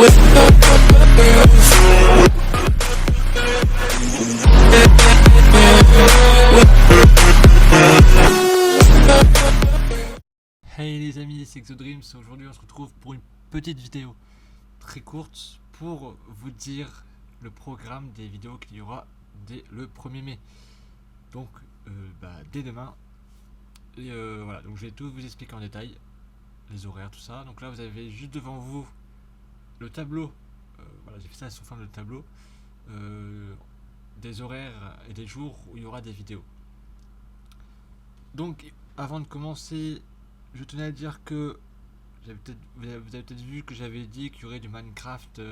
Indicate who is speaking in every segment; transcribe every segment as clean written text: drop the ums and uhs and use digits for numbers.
Speaker 1: Hey les amis, c'est Exodreams. Aujourd'hui on se retrouve pour une petite vidéo très courte pour vous dire le programme des vidéos qu'il y aura dès le 1er mai. Donc dès demain. Et voilà, donc je vais tout vous expliquer en détail, les horaires, tout ça. Donc là vous avez juste devant vous le tableau, voilà, j'ai fait ça sous forme de tableau, des horaires et des jours où il y aura des vidéos. Donc avant de commencer, je tenais à dire que vous avez peut-être vu que j'avais dit qu'il y aurait du Minecraft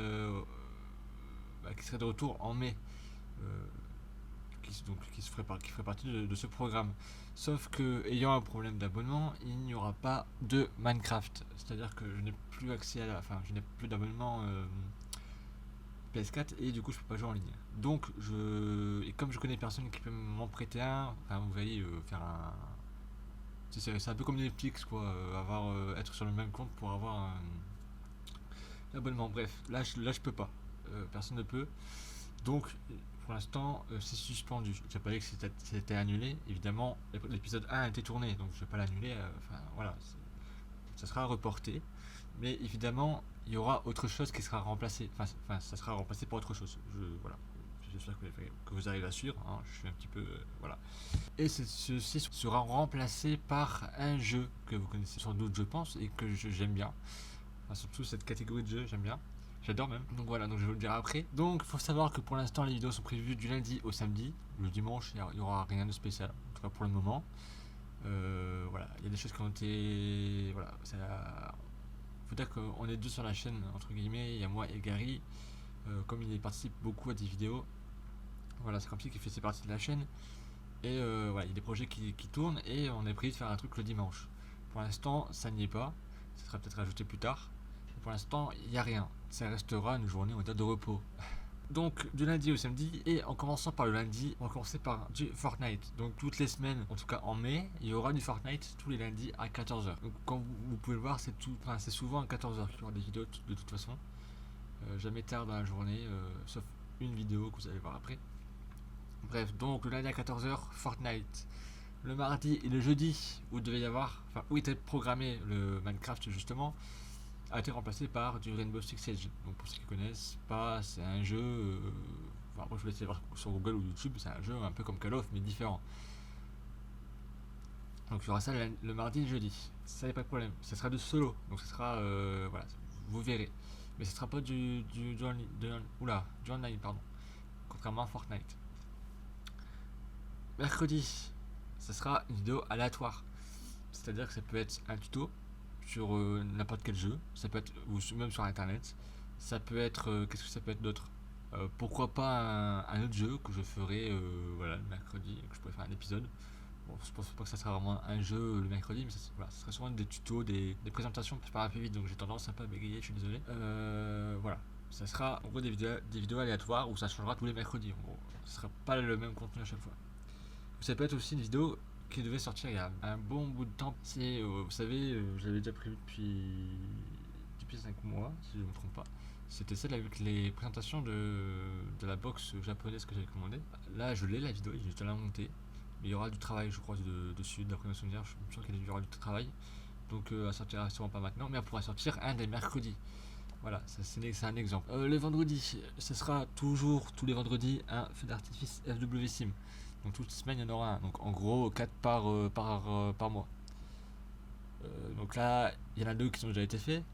Speaker 1: qui serait de retour en mai, qui ferait partie de ce programme. Sauf que, ayant un problème d'abonnement, il n'y aura pas de Minecraft. C'est-à-dire que je n'ai plus accès je n'ai plus d'abonnement PS4 et du coup je peux pas jouer en ligne. Donc et comme je connais personne qui peut m'en prêter un, vous voyez, faire un. C'est un peu comme Netflix quoi, être sur le même compte pour avoir un abonnement. Bref, là je peux pas, personne ne peut. Donc pour l'instant c'est suspendu. J'ai pas dit que c'était annulé. Évidemment l'épisode 1 a été tourné, donc je vais pas l'annuler. Voilà, ça sera reporté. Mais évidemment il y aura autre chose qui sera remplacé. Ça sera remplacé par autre chose. Voilà. J'espère que vous arrivez à suivre, hein. Je suis un petit peu voilà. Et ceci sera remplacé par un jeu que vous connaissez sans doute, je pense, et que j'aime bien. Surtout cette catégorie de jeu, j'aime bien. J'adore même. Donc voilà, donc je vais vous le dire après. Donc il faut savoir que pour l'instant les vidéos sont prévues du lundi au samedi. Le dimanche il n'y aura rien de spécial, en tout cas pour le moment. Voilà, il y a des choses qui ont été. Voilà, faut dire qu'on est deux sur la chaîne, entre guillemets, il y a moi et Gary. Comme il participe beaucoup à des vidéos, voilà, c'est comme ça qu'il fait ses parties de la chaîne. Et voilà, il y a des projets qui tournent et on est prévu de faire un truc le dimanche. Pour l'instant, ça n'y est pas. Ça sera peut-être ajouté plus tard. Mais pour l'instant, il n'y a rien. Ça restera une journée, on va dire, de repos. Donc, du lundi au samedi, et en commençant par le lundi, on va commencer par du Fortnite. Donc, toutes les semaines, en tout cas en mai, il y aura du Fortnite tous les lundis à 14h. Donc, comme vous pouvez le voir, c'est souvent à 14h qu'il y aura des vidéos de toute façon. Jamais tard dans la journée, sauf une vidéo que vous allez voir après. Bref, donc le lundi à 14h, Fortnite. Le mardi et le jeudi, où il devait y avoir, où était programmé le Minecraft justement, a été remplacé par du Rainbow Six Siege. Donc pour ceux qui connaissent pas, c'est un jeu. Après je vous laisse voir sur Google ou YouTube, c'est un jeu un peu comme Call of mais différent. Donc il y aura ça le mardi et le jeudi. Ça n'est pas de problème. Ça sera de solo, donc ça sera voilà, vous verrez. Mais ce sera pas du online, pardon. Contrairement à Fortnite. Mercredi, ça sera une vidéo aléatoire. C'est-à-dire que ça peut être un tuto sur n'importe quel jeu, ça peut être ou même sur internet. Ça peut être qu'est-ce que ça peut être d'autre, pourquoi pas un autre jeu que je ferai voilà, le mercredi, que je pourrais faire un épisode. Bon, je pense pas que ça sera vraiment un jeu le mercredi, mais ça sera souvent des tutos, des présentations. Je parle un peu vite donc j'ai tendance un peu à bégayer, je suis désolé. Voilà, ça sera en gros des vidéos aléatoires où ça changera tous les mercredis. En gros, ce sera pas le même contenu à chaque fois. Ça peut être aussi une vidéo qui devait sortir il y a un bon bout de temps. C'est, vous savez, je l'avais déjà prévu depuis 5 mois, si je ne me trompe pas. C'était celle avec les présentations de la box japonaise que j'avais commandée. Là, je l'ai la vidéo, j'ai déjà la montée. Mais il y aura du travail, je crois, dessus, d'après mes souvenirs. Je suis sûr qu'il y aura du travail. Donc, elle sortira sûrement pas maintenant, mais elle pourra sortir un des mercredis. Voilà, c'est un exemple. Le vendredi, ce sera toujours tous les vendredis un feu d'artifice FW Sim. Donc toute semaine il y en aura un. Donc en gros 4 par mois. Donc là, il y en a 2 qui ont déjà été faits.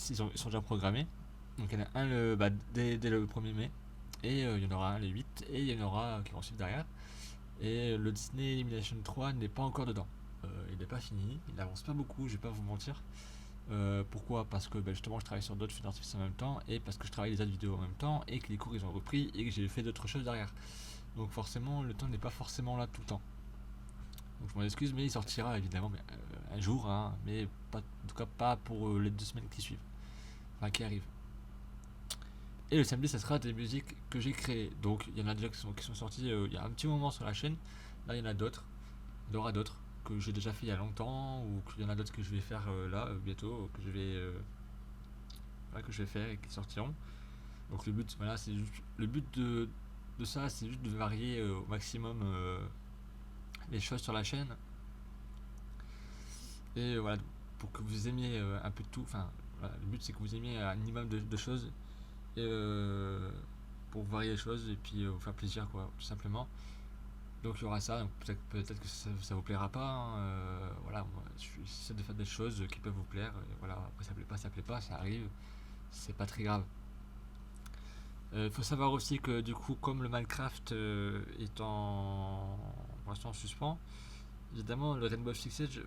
Speaker 1: Ils sont déjà programmés. Donc il y en a un dès le 1er mai. Et il y en aura un le 8. Et il y en aura qui vont suivre derrière. Et le Disney Elimination 3 n'est pas encore dedans. Il n'est pas fini. Il n'avance pas beaucoup, je vais pas vous mentir. Pourquoi? Parce que justement je travaille sur d'autres feux d'artifice en même temps. Et parce que je travaille les autres vidéos en même temps. Et que les cours ils ont repris. Et que j'ai fait d'autres choses derrière. Donc forcément le temps n'est pas forcément là tout le temps. Donc je m'en excuse, mais il sortira évidemment un jour, hein, mais pas, en tout cas pas pour les 2 semaines qui suivent, qui arrivent. Et le samedi ça sera des musiques que j'ai créées. Donc il y en a déjà qui sont sorties il y a un petit moment sur la chaîne. Là il y en a d'autres, il y en aura d'autres que j'ai déjà fait il y a longtemps, ou qu'il y en a d'autres que je vais faire là bientôt, que je vais voilà, que je vais faire et qui sortiront. Donc le but, voilà, c'est juste, le but de ça, c'est juste de varier au maximum les choses sur la chaîne. Et voilà, pour que vous aimiez un peu de tout. Enfin, voilà, le but c'est que vous aimiez un minimum de choses. Et pour varier les choses et puis vous faire plaisir, quoi, tout simplement. Donc il y aura ça, donc peut-être que ça vous plaira pas, hein, voilà, moi, j'essaie de faire des choses qui peuvent vous plaire, et voilà, après ça plaît pas, ça arrive, c'est pas très grave. Il faut savoir aussi que du coup, comme le Minecraft est pour l'instant en suspens, évidemment le Rainbow Six Siege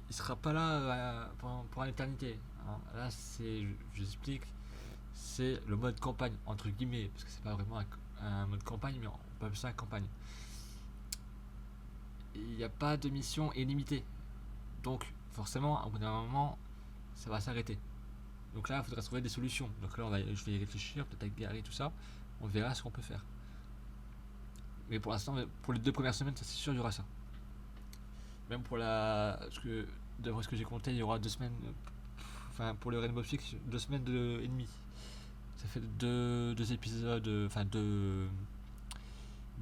Speaker 1: il sera pas là pour l'éternité, hein. Là c'est, je vous explique, c'est le mode campagne entre guillemets, parce que c'est pas vraiment un mode campagne, mais on peut appeler ça campagne. Il n'y a pas de mission illimitée, donc forcément au bout d'un moment ça va s'arrêter. Donc là il faudra trouver des solutions, donc là je vais y réfléchir, peut-être avec Gary, tout ça, on verra ce qu'on peut faire. Mais pour l'instant, pour les 2 premières semaines, ça c'est sûr, il y aura ça. Même pour parce que d'après ce que j'ai compté, il y aura 2 semaines, enfin pour le Rainbow Six, 2 semaines et demie. Ça fait deux épisodes, enfin deux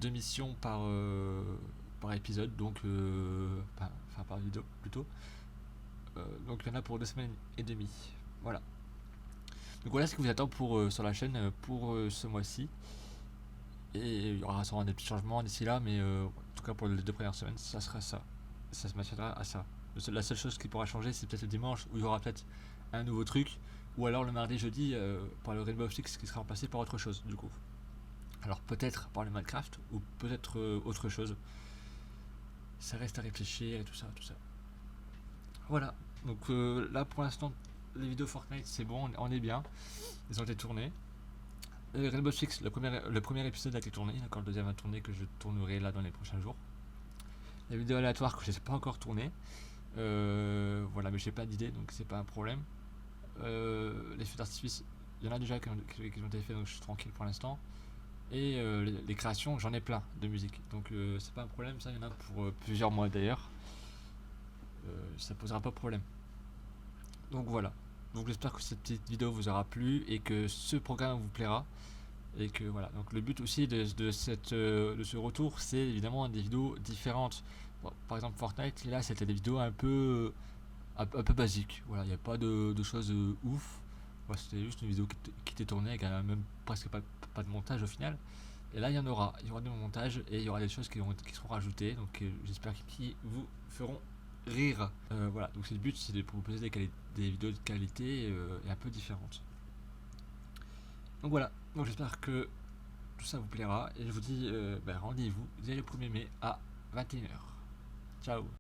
Speaker 1: missions par épisode, donc enfin par vidéo plutôt. Donc il y en a pour 2 semaines et demie. Voilà. Donc voilà ce que vous attend sur la chaîne pour ce mois-ci. Et il y aura sûrement des petits changements d'ici là, mais en tout cas pour les 2 premières semaines, ça sera ça. Ça se maintiendra à ça. La seule chose qui pourra changer, c'est peut-être le dimanche où il y aura peut-être un nouveau truc, ou alors le mardi, jeudi par le Rainbow Six qui sera remplacé par autre chose du coup. Alors peut-être par le Minecraft ou peut-être autre chose. Ça reste à réfléchir et tout ça, tout ça. Voilà. Donc là pour l'instant, les vidéos Fortnite c'est bon, on est bien. Ils ont été tournés. Rainbow Six, le premier épisode a été tourné, encore le deuxième à tourner que je tournerai là dans les prochains jours. La vidéo aléatoire que je ne sais pas encore tourner. Voilà, mais j'ai pas d'idée donc c'est pas un problème. Les feux d'artifice, il y en a déjà qui ont été faits donc je suis tranquille pour l'instant. Et les créations, j'en ai plein de musique donc c'est pas un problème, ça il y en a pour plusieurs mois d'ailleurs. Ça posera pas de problème. Donc voilà. Donc j'espère que cette petite vidéo vous aura plu et que ce programme vous plaira. Et que voilà. Donc le but aussi de ce retour, c'est évidemment des vidéos différentes. Bon, par exemple Fortnite, là c'était des vidéos un peu basiques. Voilà, il n'y a pas de choses ouf. Voilà, c'était juste une vidéo qui était tournée avec même presque pas de montage au final. Et là il y en aura. Il y aura du montage et il y aura des choses qui seront rajoutées. Donc j'espère qu'ils vous feront rire. Voilà, donc c'est le but, c'est de proposer des vidéos de qualité et un peu différentes. Donc voilà, donc j'espère que tout ça vous plaira et je vous dis rendez-vous dès le 1er mai à 21h. Ciao.